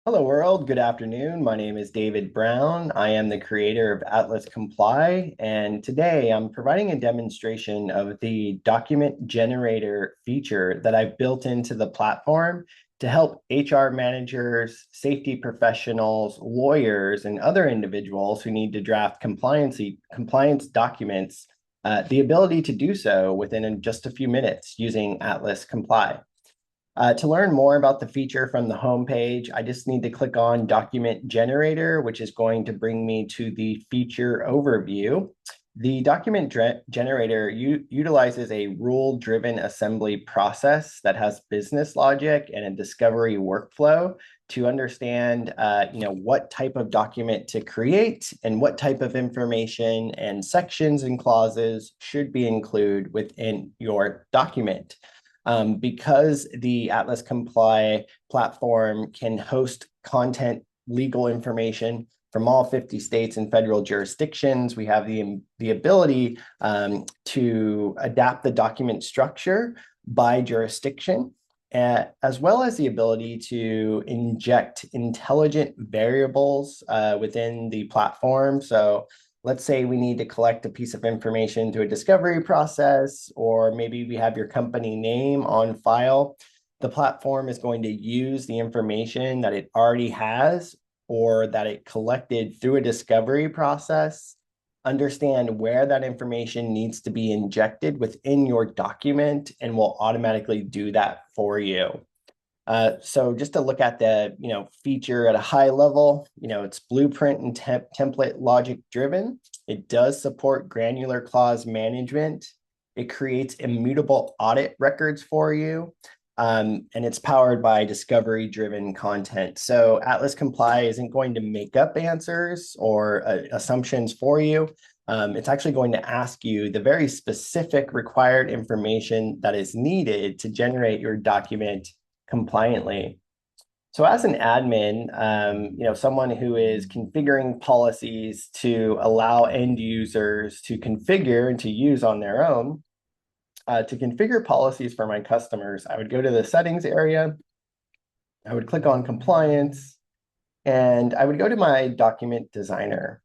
Hello world, good afternoon. My name is David Brown. I am the creator of Atlas Comply, and today I'm providing a demonstration of the document generator feature that I've built into the platform to help HR managers, safety professionals, lawyers, and other individuals who need to draft compliance documents, the ability to do so within just a few minutes using Atlas Comply. To learn more about the feature from the homepage, I just need to click on Document Generator, which is going to bring me to the feature overview. The document generator utilizes a rule-driven assembly process that has business logic and a discovery workflow to understand, what type of document to create and what type of information and sections and clauses should be included within your document. Because the Atlas Comply platform can host content, legal information from all 50 states and federal jurisdictions, we have the ability to adapt the document structure by jurisdiction, as well as the ability to inject intelligent variables within the platform. So let's say we need to collect a piece of information through a discovery process, or maybe we have your company name on file. The platform is going to use the information that it already has or that it collected through a discovery process, understand where that information needs to be injected within your document, and will automatically do that for you. So just to look at the feature at a high level, it's blueprint and template logic driven. It does support granular clause management. It creates immutable audit records for you. And it's powered by discovery driven content. So Atlas Comply isn't going to make up answers or assumptions for you. It's actually going to ask you the very specific required information that is needed to generate your document compliantly. So as an admin, someone who is configuring policies to allow end users to configure and to use on their own, to configure policies for my customers, I would go to the settings area, I would click on compliance, and I would go to my document designer.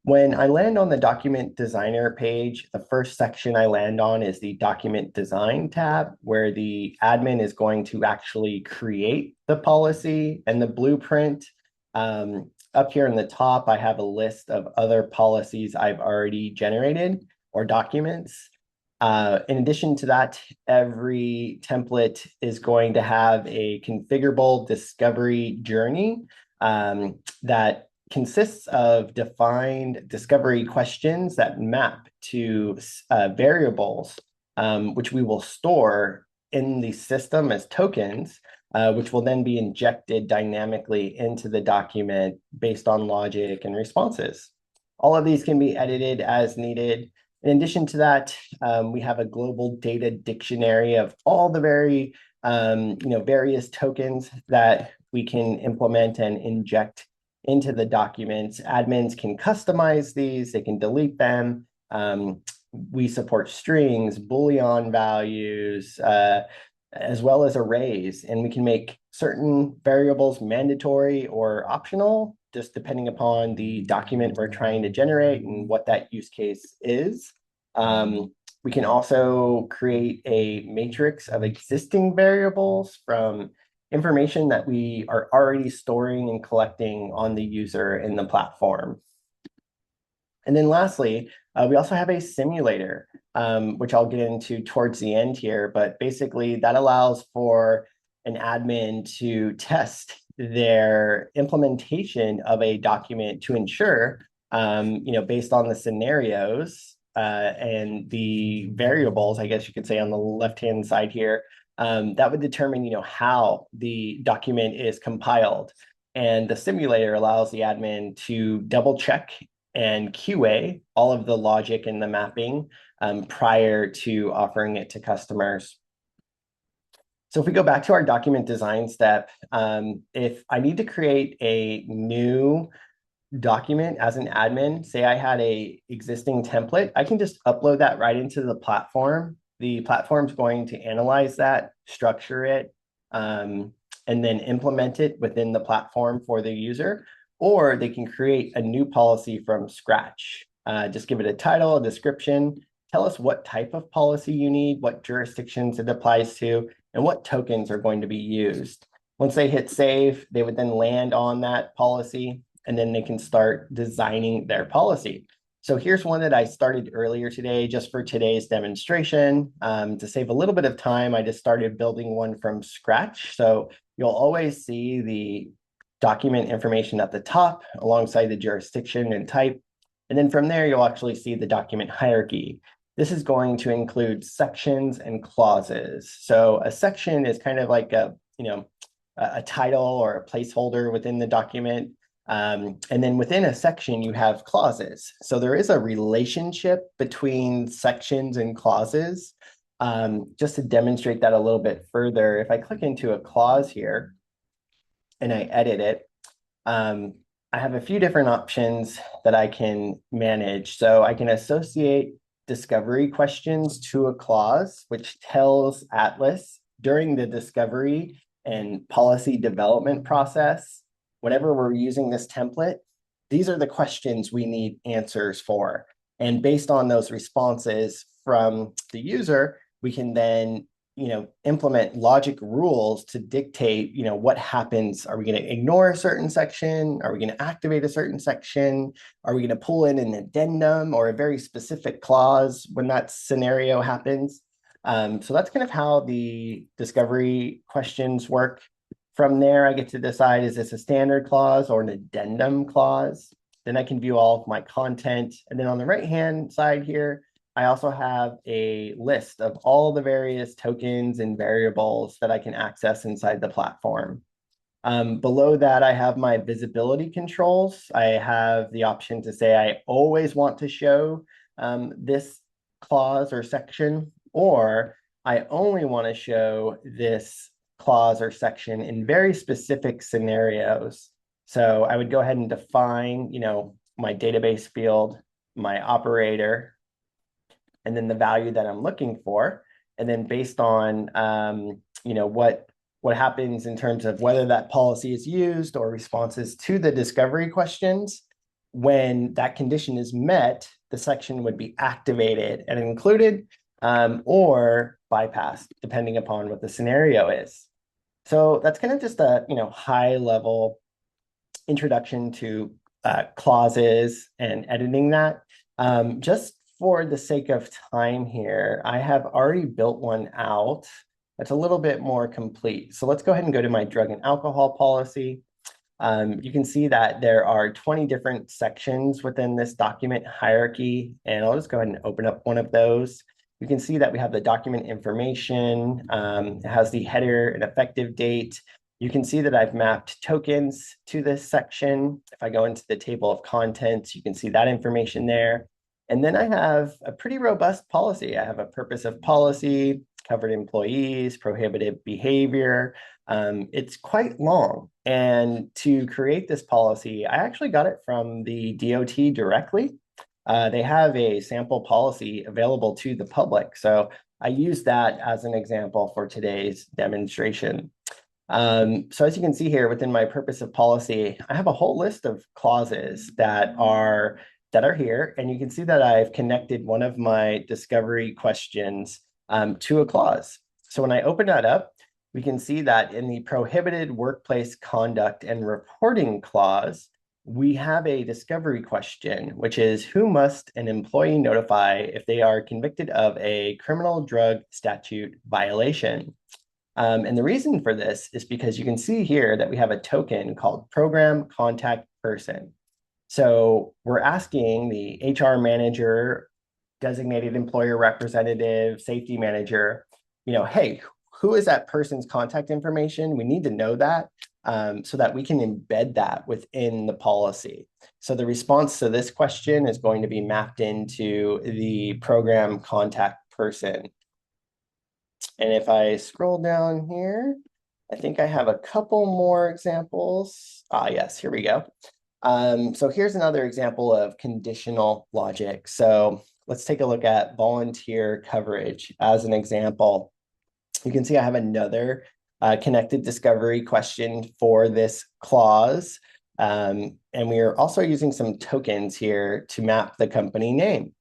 When I land on the document designer page, the first section I land on is the document design tab, where the admin is going to actually create the policy and the blueprint. Up here in the top, I have a list of other policies I've already generated or documents. In addition to that, every template is going to have a configurable discovery journey that consists of defined discovery questions that map to variables, which we will store in the system as tokens, which will then be injected dynamically into the document based on logic and responses. All of these can be edited as needed. In addition to that, we have a global data dictionary of all the various tokens that we can implement and inject into the documents. Admins can customize these, they can delete them. We support strings, Boolean values, as well as arrays, and we can make certain variables mandatory or optional, just depending upon the document we're trying to generate and what that use case is. We can also create a matrix of existing variables from information that we are already storing and collecting on the user in the platform. And then lastly, we also have a simulator, which I'll get into towards the end here, but basically that allows for an admin to test their implementation of a document to ensure, based on the scenarios and the variables, I guess you could say on the left-hand side here, that would determine, how the document is compiled. And the simulator allows the admin to double check and QA all of the logic and the mapping prior to offering it to customers. So if we go back to our document design step, if I need to create a new document as an admin, say I had a existing template, I can just upload that right into the platform. The platform's going to analyze that, structure it, and then implement it within the platform for the user, or they can create a new policy from scratch. Just give it a title, a description, tell us what type of policy you need, what jurisdictions it applies to, and what tokens are going to be used. Once they hit save, they would then land on that policy, and then they can start designing their policy. So here's one that I started earlier today, just for today's demonstration. To save a little bit of time, I just started building one from scratch. So you'll always see the document information at the top alongside the jurisdiction and type. And then from there, you'll actually see the document hierarchy. This is going to include sections and clauses. So a section is kind of like a title or a placeholder within the document. And then within a section, you have clauses. So there is a relationship between sections and clauses. Just to demonstrate that a little bit further, if I click into a clause here and I edit it, I have a few different options that I can manage. So I can associate discovery questions to a clause, which tells Atlas during the discovery and policy development process, whenever we're using this template, these are the questions we need answers for. And based on those responses from the user, we can then implement logic rules to dictate, what happens. Are we going to ignore a certain section? Are we going to activate a certain section? Are we going to pull in an addendum or a very specific clause when that scenario happens? So that's kind of how the discovery questions work. From there, I get to decide, is this a standard clause or an addendum clause? Then I can view all of my content. And then on the right-hand side here, I also have a list of all the various tokens and variables that I can access inside the platform. Below that, I have my visibility controls. I have the option to say I always want to show this clause or section, or I only want to show this clause or section in very specific scenarios. So I would go ahead and define, my database field, my operator, and then the value that I'm looking for. And then based on, what happens in terms of whether that policy is used or responses to the discovery questions, when that condition is met, the section would be activated and included or bypassed, depending upon what the scenario is. So that's kind of just a high level introduction to clauses and editing that. Just for the sake of time here, I have already built one out that's a little bit more complete. So let's go ahead and go to my drug and alcohol policy. You can see that there are 20 different sections within this document hierarchy, and I'll just go ahead and open up one of those. You can see that we have the document information. It has the header and effective date. You can see that I've mapped tokens to this section. If I go into the table of contents, you can see that information there. And then I have a pretty robust policy. I have a purpose of policy, covered employees, prohibited behavior. It's quite long. And to create this policy, I actually got it from the DOT directly. They have a sample policy available to the public. So I use that as an example for today's demonstration. So as you can see here within my purpose of policy, I have a whole list of clauses that are here. And you can see that I've connected one of my discovery questions to a clause. So when I open that up, we can see that in the prohibited workplace conduct and reporting clause, we have a discovery question, which is who must an employee notify if they are convicted of a criminal drug statute violation? And the reason for this is because you can see here that we have a token called program contact person. So we're asking the HR manager, designated employer representative, safety manager, hey, who is that person's contact information? We need to know that so that we can embed that within the policy. So the response to this question is going to be mapped into the program contact person. And if I scroll down here, I think I have a couple more examples. Yes, here we go. So here's another example of conditional logic. So let's take a look at volunteer coverage as an example. You can see I have another connected discovery question for this clause. And we are also using some tokens here to map the company name.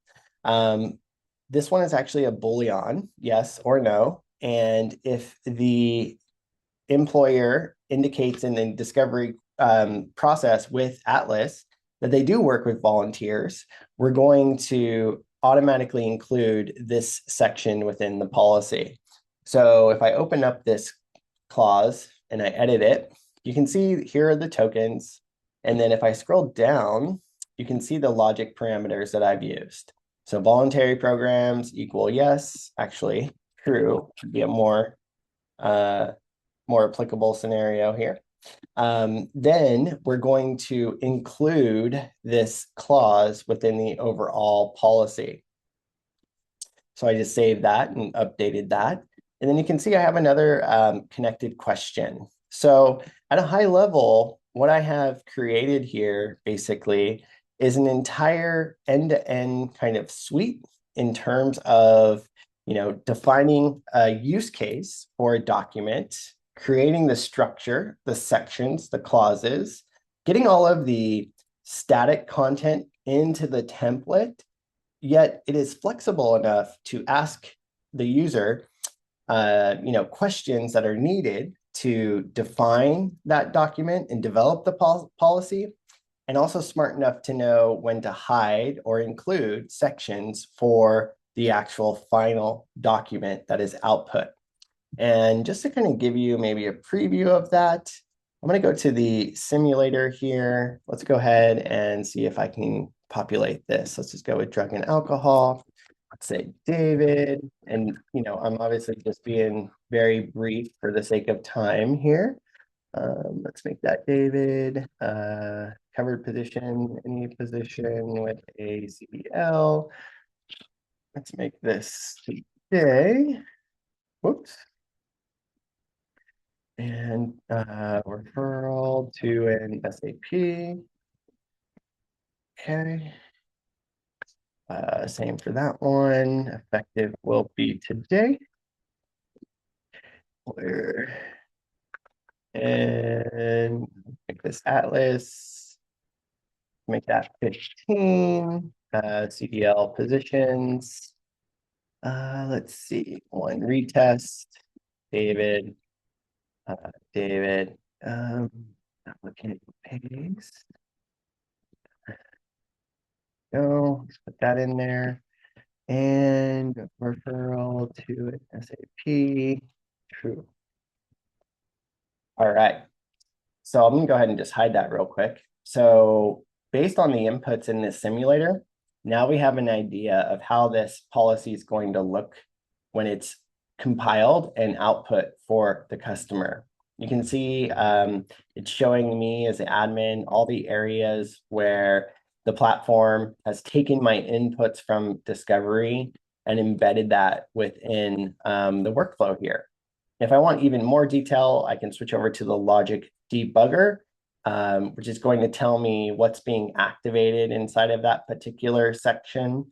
This one is actually a Boolean, yes or no. And if the employer indicates in the discovery process with Atlas that they do work with volunteers, we're going to automatically include this section within the policy. So if I open up this clause and I edit it, you can see here are the tokens. And then if I scroll down, you can see the logic parameters that I've used. So voluntary programs equal yes, actually true should be a more applicable scenario here. Then we're going to include this clause within the overall policy. So I just saved that and updated that. And then you can see I have another connected question. So at a high level, what I have created here basically is an entire end-to-end kind of suite in terms of, defining a use case for a document, creating the structure, the sections, the clauses, getting all of the static content into the template, yet it is flexible enough to ask the user questions that are needed to define that document and develop the policy, and also smart enough to know when to hide or include sections for the actual final document that is output. And just to kind of give you maybe a preview of that, I'm going to go to the simulator here. Let's go ahead and see if I can populate this. Let's just go with drug and alcohol. Let's say David, and I'm obviously just being very brief for the sake of time here. Let's make that David, covered position, any position with a CBL. Let's make this today. Whoops. And referral to an SAP. Okay. Same for that one. Effective will be today. And make this Atlas. Make that 15. CDL positions. Let's see. One retest. David. David. Applicant paste. Go. Let's put that in there. And referral to an SAP. True. All right. So I'm going to go ahead and just hide that real quick. So based on the inputs in this simulator, now we have an idea of how this policy is going to look when it's compiled and output for the customer. You can see it's showing me as an admin all the areas where the platform has taken my inputs from discovery and embedded that within the workflow here. If I want even more detail, I can switch over to the logic debugger, which is going to tell me what's being activated inside of that particular section.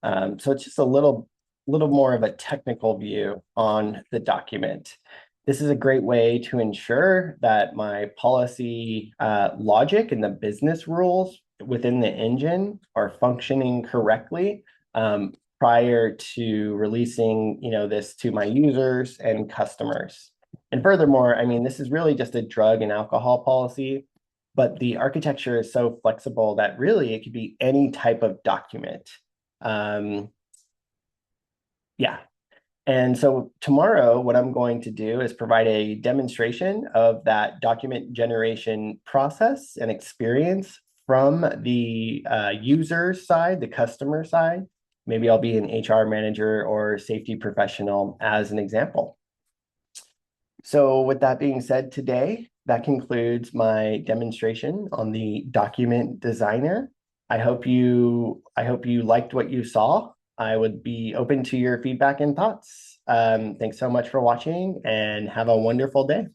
So it's just a little more of a technical view on the document. This is a great way to ensure that my policy logic and the business rules within the engine are functioning correctly prior to releasing, this to my users and customers. And furthermore, I mean, this is really just a drug and alcohol policy, but the architecture is so flexible that really it could be any type of document. Yeah. And so tomorrow, what I'm going to do is provide a demonstration of that document generation process and experience from the user side, the customer side. Maybe I'll be an HR manager or safety professional as an example. So with that being said today, that concludes my demonstration on the document designer. I hope you liked what you saw. I would be open to your feedback and thoughts. Thanks so much for watching and have a wonderful day.